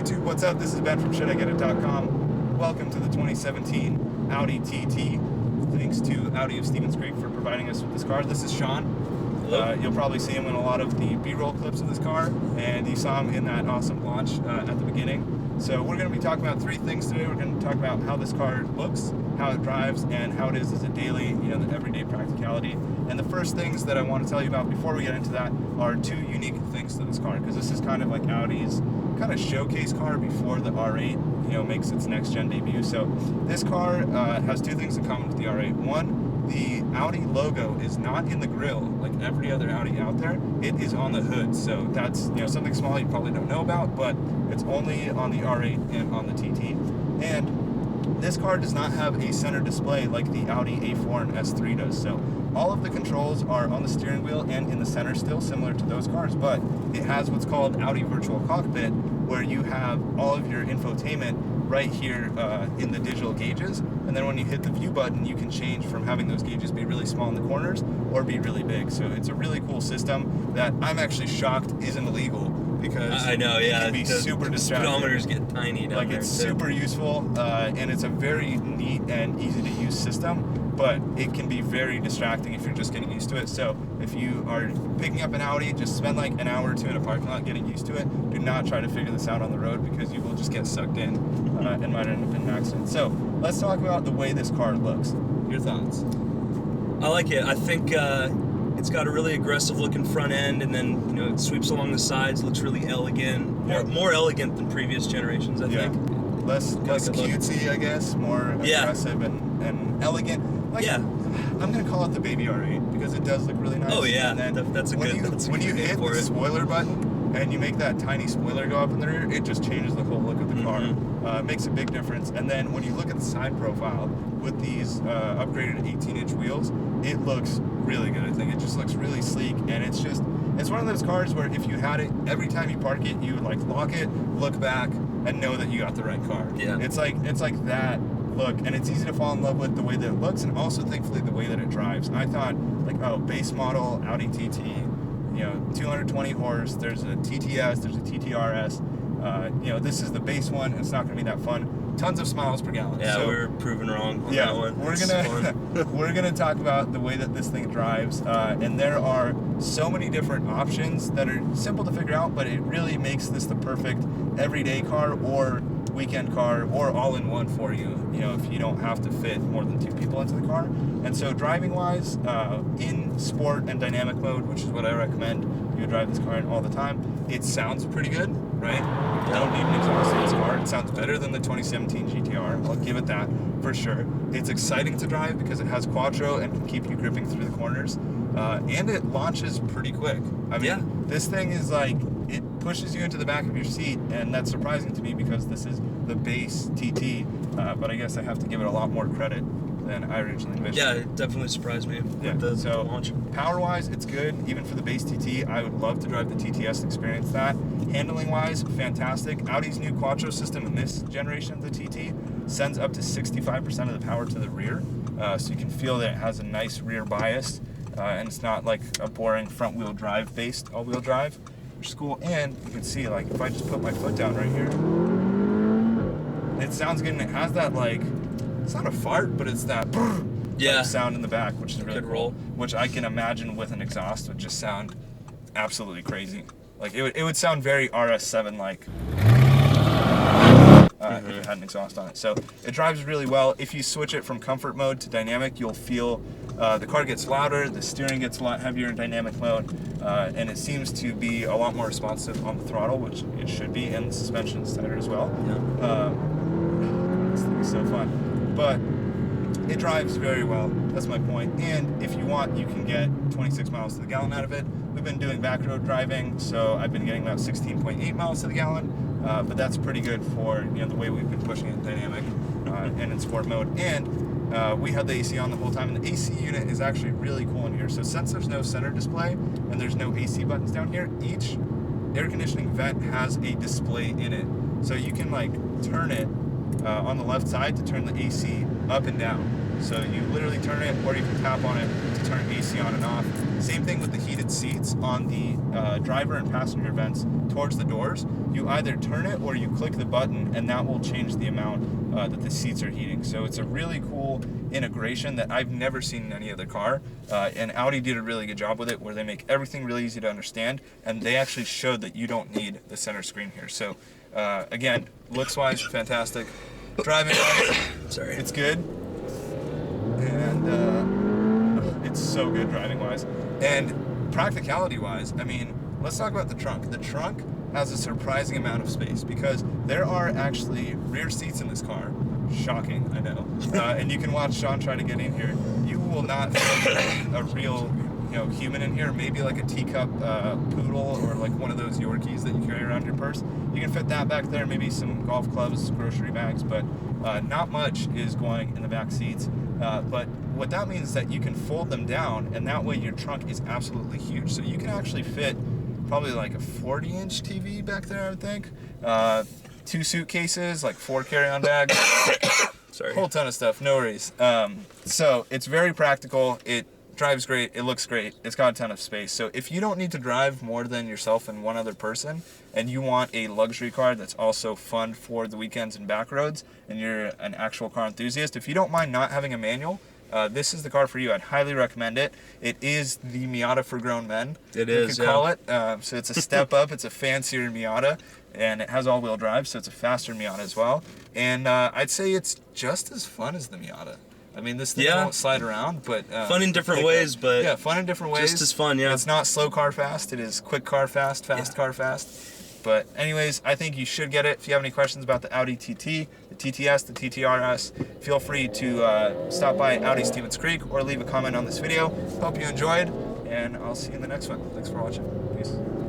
YouTube, what's up? This is Ben from ShouldIGetIt.com. Welcome to the 2017 Audi TT. Thanks to Audi of Stevens Creek for providing us with this car. This is Sean. You'll probably see him in a lot of the B-roll clips of this car, and you saw him in that awesome launch at the beginning. So we're going to be talking about three things today. We're going to talk about how this car looks, how it drives, and how it is as a daily, the everyday practicality. And the first things that I want to tell you about before we get into that are two unique things to this car, because this is kind of like Audi's kind of showcase car before the R8, makes its next-gen debut. So this car has two things in common with the R8. One, the Audi logo is not in the grille like every other Audi out there. It is on the hood. So that's something small you probably don't know about, but it's only on the R8 and on the TT. And this car does not have a center display like the Audi A4 and S3 does. So all of the controls are on the steering wheel and in the center still, similar to those cars, but it has what's called Audi Virtual Cockpit, where you have all of your infotainment right here in the digital gauges. And then when you hit the view button, you can change from having those gauges be really small in the corners or be really big. So it's a really cool system that I'm actually shocked isn't illegal, because I know, yeah, it can be super distracting. Speedometers get tiny down there. It's super useful, and it's a very neat and easy to use system, but it can be very distracting if you're just getting used to it. So if you are picking up an Audi, just spend like an hour or two in a parking lot getting used to it. Do not try to figure this out on the road, because you will just get sucked in and might end up in an accident. So let's talk about the way this car looks. Your thoughts? I like it. I think it's got a really aggressive looking front end, and then it sweeps along the sides, looks really elegant, more elegant than previous generations, I think. Less cutesy, I guess, more aggressive and elegant. I'm gonna call it the baby R8 because it does look really nice. Oh yeah, and then that's a good when you hit the spoiler button and you make that tiny spoiler go up in the rear, it just changes the whole look of the car. It makes a big difference. And then when you look at the side profile with these upgraded 18-inch wheels, it looks really good. I think it just looks really sleek, and it's one of those cars where if you had it, every time you park it, you would like lock it, look back, and know that you got the right car. Yeah. It's like that look, and it's easy to fall in love with the way that it looks, and also thankfully the way that it drives. I thought base model Audi TT, 220 horse, there's a TTS, there's a TT-RS, this is the base one. It's not going to be that fun. Tons of miles per gallon. Yeah, so, we're proven wrong on that one. We're gonna talk about the way that this thing drives, and there are so many different options that are simple to figure out, but it really makes this the perfect everyday car or weekend car or all-in-one for you, if you don't have to fit more than two people into the car. And so driving-wise, in sport and dynamic mode, which is what I recommend you drive this car in all the time, it sounds pretty good, right? You don't need an exhaust in this car. It sounds better than the 2017 GT-R. I'll give it that for sure. It's exciting to drive because it has quattro and can keep you gripping through the corners, and it launches pretty quick. This thing is it pushes you into the back of your seat, and that's surprising to me because this is the base TT, but I guess I have to give it a lot more credit than I originally envisioned. Yeah, it definitely surprised me with the launch. Power-wise, it's good. Even for the base TT, I would love to drive the TTS and experience that. Handling-wise, fantastic. Audi's new quattro system in this generation of the TT sends up to 65% of the power to the rear, so you can feel that it has a nice rear bias, and it's not like a boring front-wheel drive based all-wheel drive, which is cool. And you can see, if I just put my foot down right here, it sounds good, and it has that it's not a fart, but it's that sound in the back, which is really cool. Which I can imagine with an exhaust would just sound absolutely crazy. It would sound very RS7 like if it had an exhaust on it. So it drives really well. If you switch it from comfort mode to dynamic, you'll feel the car gets louder, the steering gets a lot heavier in dynamic mode, and it seems to be a lot more responsive on the throttle, which it should be, and the suspension's tighter as well. This thing is so fun. But it drives very well. That's my point. And if you want, you can get 26 miles to the gallon out of it. We've been doing back road driving, so I've been getting about 16.8 miles to the gallon. But that's pretty good for the way we've been pushing it in dynamic and in sport mode. And we had the AC on the whole time, and the AC unit is actually really cool in here. So since there's no center display and there's no AC buttons down here, each air conditioning vent has a display in it. So you can turn it on the left side to turn the AC up and down. So you literally turn it, or you can tap on it to turn AC on and off. Same thing with the heated seats on the driver and passenger vents towards the doors. You either turn it or you click the button, and that will change the amount that the seats are heating. So it's a really cool integration that I've never seen in any other car, and Audi did a really good job with it, where they make everything really easy to understand, and they actually showed that you don't need the center screen here. So again, looks wise, fantastic. Driving wise, Sorry, it's good, and it's so good driving wise. And practicality wise, I mean, let's talk about the trunk. The trunk has a surprising amount of space because there are actually rear seats in this car. Shocking, I know. And you can watch Sean try to get in here. You will not feel a real, human in here. Maybe like a teacup poodle, or like one of those Yorkies that you carry around your purse. You can fit that back there. Maybe some golf clubs, grocery bags, but not much is going in the back seats. But what that means is that you can fold them down, and that way your trunk is absolutely huge. So you can actually fit probably like a 40-inch TV back there, I would think. 2 suitcases, like 4 carry-on bags. sorry. Whole ton of stuff, no worries. So it's very practical. It drives great. It looks great. It's got a ton of space. So if you don't need to drive more than yourself and one other person, and you want a luxury car that's also fun for the weekends and back roads, and you're an actual car enthusiast, if you don't mind not having a manual, this is the car for you. I'd highly recommend it. It is the Miata for grown men. It you is, could call it. So it's a step up. It's a fancier Miata, and it has all-wheel drive, so it's a faster Miata as well. And I'd say it's just as fun as the Miata. I mean, this thing won't slide around, but fun in different ways, but yeah, fun in different ways. Just as fun, yeah. It's not slow car fast. It is quick car fast, fast car fast. But anyways, I think you should get it. If you have any questions about the Audi TT, the TTS, the TTRS, feel free to stop by Audi Stevens Creek or leave a comment on this video. Hope you enjoyed, and I'll see you in the next one. Thanks for watching. Peace.